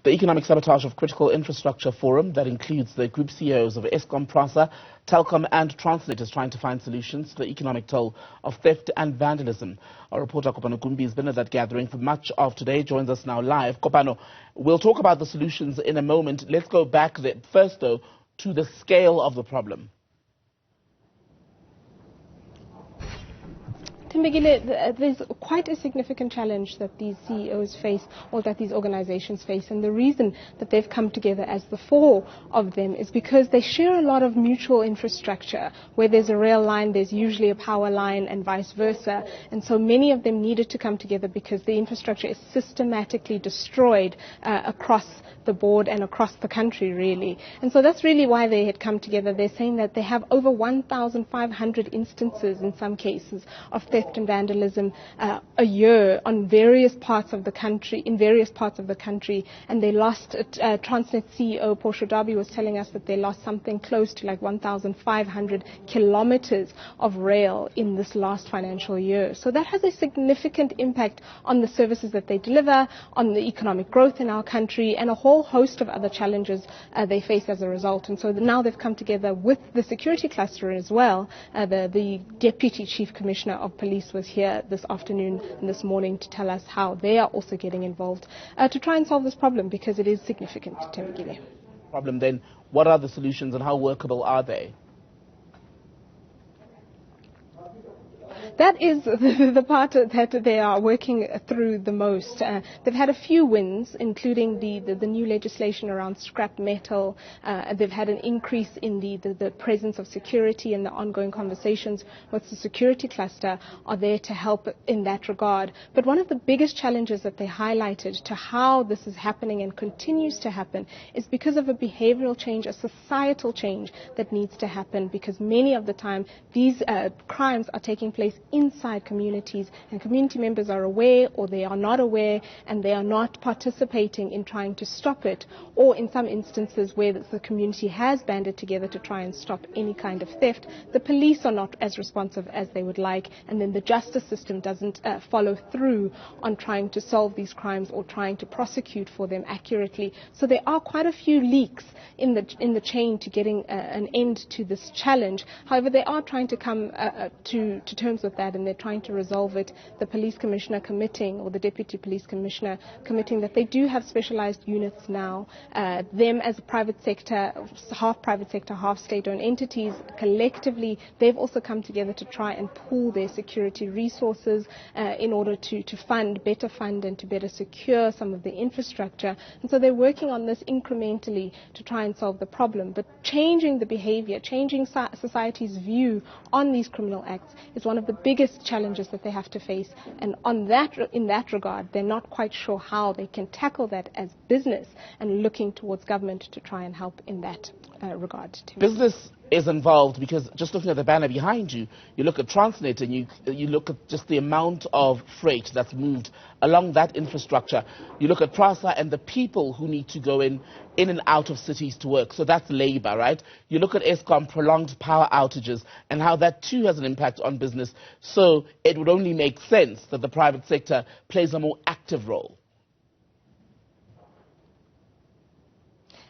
The Economic Sabotage of Critical Infrastructure Forum, that includes the group CEOs of Eskom, Prasa, Telkom and Transnet, is trying to find solutions to the economic toll of theft and vandalism. Our reporter Kopano Gumbi has been at that gathering for much of today, joins us now live. Kopano, we'll talk about the solutions in a moment. Let's go back first, though, to the scale of the problem. Timbegile, there's quite a significant challenge that these CEOs face, or that these organizations face, and the reason that they've come together as the four of them is because they share a lot of mutual infrastructure. Where there's a rail line, there's usually a power line and vice versa, and so many of them needed to come together because the infrastructure is systematically destroyed across the board and across the country, really. And so that's really why they had come together. They're saying that they have over 1,500 instances in some cases of theft and vandalism a year on various parts of the country, and they lost, Transnet CEO Portia Darby was telling us that they lost something close to like 1,500 kilometers of rail in this last financial year. So that has a significant impact on the services that they deliver, on the economic growth in our country, and a whole host of other challenges they face as a result. And so now they've come together with the security cluster as well. The Deputy Chief Commissioner of Police was here this afternoon and this morning to tell us how they are also getting involved to try and solve this problem, because it is significant. Problem then, what are the solutions and how workable are they? That is the part that they are working through the most. They've had a few wins, including the new legislation around scrap metal. They've had an increase in the presence of security, and the ongoing conversations with the security cluster are there to help in that regard. But one of the biggest challenges that they highlighted to how this is happening and continues to happen is because of a behavioral change, a societal change that needs to happen, because many of the time these crimes are taking place inside communities, and community members are aware or they are not aware, and they are not participating in trying to stop it, or in some instances where the community has banded together to try and stop any kind of theft, the police are not as responsive as they would like, and then the justice system doesn't follow through on trying to solve these crimes or trying to prosecute for them accurately. So there are quite a few leaks in the chain to getting an end to this challenge. However, they are trying to come to terms with that, and they're trying to resolve it. The police commissioner committing, or the deputy police commissioner committing, that they do have specialized units now. Them as a private sector, half state-owned entities, collectively, they've also come together to try and pool their security resources in order to better fund and to better secure some of the infrastructure. And so they're working on this incrementally to try and solve the problem. But changing the behavior, changing society's view on these criminal acts is one of the biggest challenges that they have to face, and in that regard, they're not quite sure how they can tackle that as business, and looking towards government to try and help in that regard too. Business is involved because, just looking at the banner behind you, you look at Transnet and you look at just the amount of freight that's moved along that infrastructure. You look at Prasa and the people who need to go in and out of cities to work. So that's labor, right? You look at Eskom, prolonged power outages, and how that too has an impact on business. So it would only make sense that the private sector plays a more active role.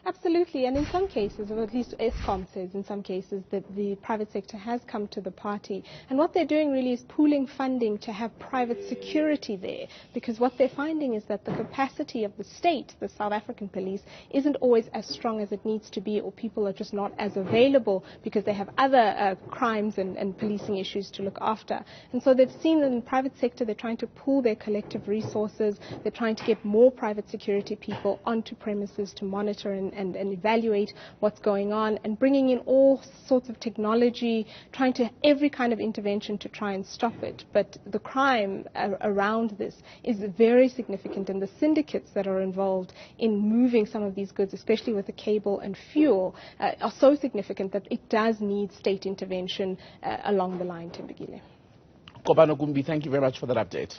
Absolutely, and in some cases, or at least Eskom says in some cases, that the private sector has come to the party. And what they're doing really is pooling funding to have private security there, because what they're finding is that the capacity of the state, the South African police, isn't always as strong as it needs to be, or people are just not as available because they have other crimes and policing issues to look after. And so they've seen that in the private sector, they're trying to pool their collective resources. They're trying to get more private security people onto premises to monitor and evaluate what's going on, and bringing in all sorts of technology, trying to every kind of intervention to try and stop it. But the crime around this is very significant, and the syndicates that are involved in moving some of these goods, especially with the cable and fuel, are so significant that it does need state intervention along the line. Kopano Gumbi, thank you very much for that update.